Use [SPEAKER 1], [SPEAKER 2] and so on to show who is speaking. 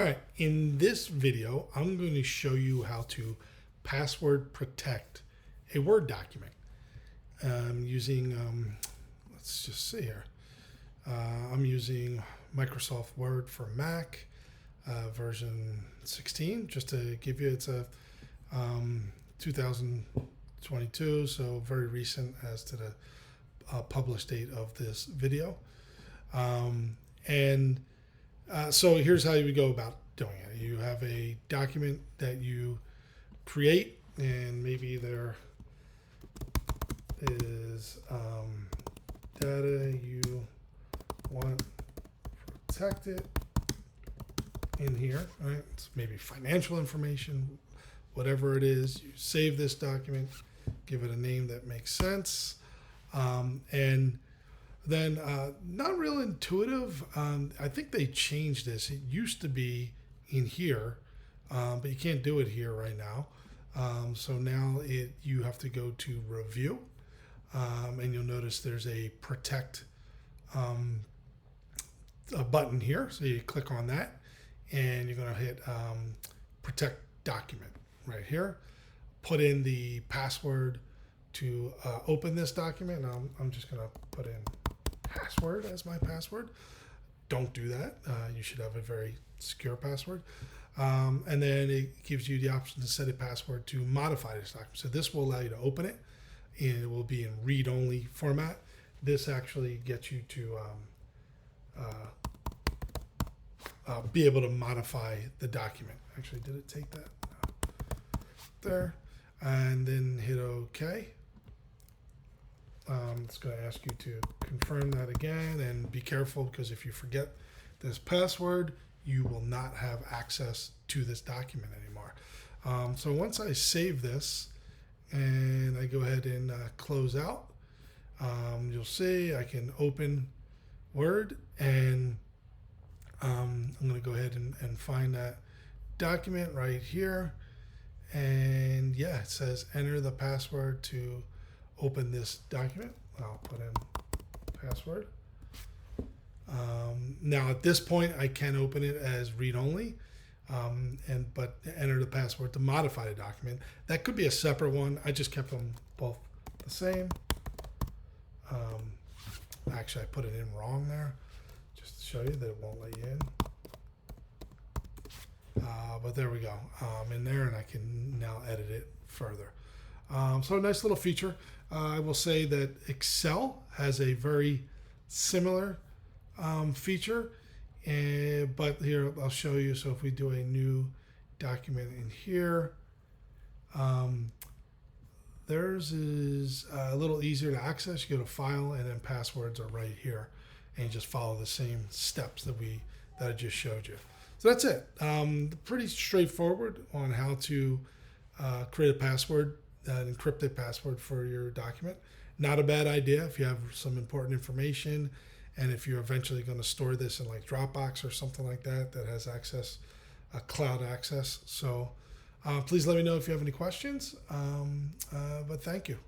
[SPEAKER 1] All right, in this video, I'm going to show you how to password protect a Word document using, let's just see here. I'm using Microsoft Word for Mac version 16, just to give you, it's a 2022, so very recent as to the published date of this video. So here's how you would go about doing it. You have a document that you create, and maybe there is data you want protected in here, right? It's maybe financial information, whatever it is. You save this document, give it a name that makes sense, and then not real intuitive. I think they changed this. It used to be in here, but you can't do it here right now. So now you have to go to review, and you'll notice there's a protect a button here. So you click on that, and you're going to hit protect document right here. Put in the password to open this document. I'm just going to put in password as my password. Don't do that. You should have a very secure password. And then it gives you the option to set a password to modify this document. So this will allow you to open it, and it will be in read-only format. This actually gets you to be able to modify the document. Actually, did it take that? No. There. And then hit OK. It's going to ask you to confirm that again, and be careful, because if you forget this password, you will not have access to this document anymore. So once I save this and I go ahead and close out, you'll see I can open Word, and I'm going to go ahead and find that document right here. And yeah, it says enter the password to open this document. I'll put in password. Now at this point, I can open it as read-only, but enter the password to modify the document. That could be a separate one. I just kept them both the same. Actually, I put it in wrong there, just to show you that it won't let you in. But there we go. I'm in there, and I can now edit it further. So a nice little feature. I will say that Excel has a very similar feature, but here I'll show you. So if we do a new document in here, theirs is a little easier to access. You go to File, and then Passwords are right here, and you just follow the same steps that I just showed you. So that's it. Pretty straightforward on how to create a password, an encrypted password for your document. Not a bad idea if you have some important information, and if you're eventually going to store this in like Dropbox or something like that has access, cloud access. So please let me know if you have any questions, but thank you.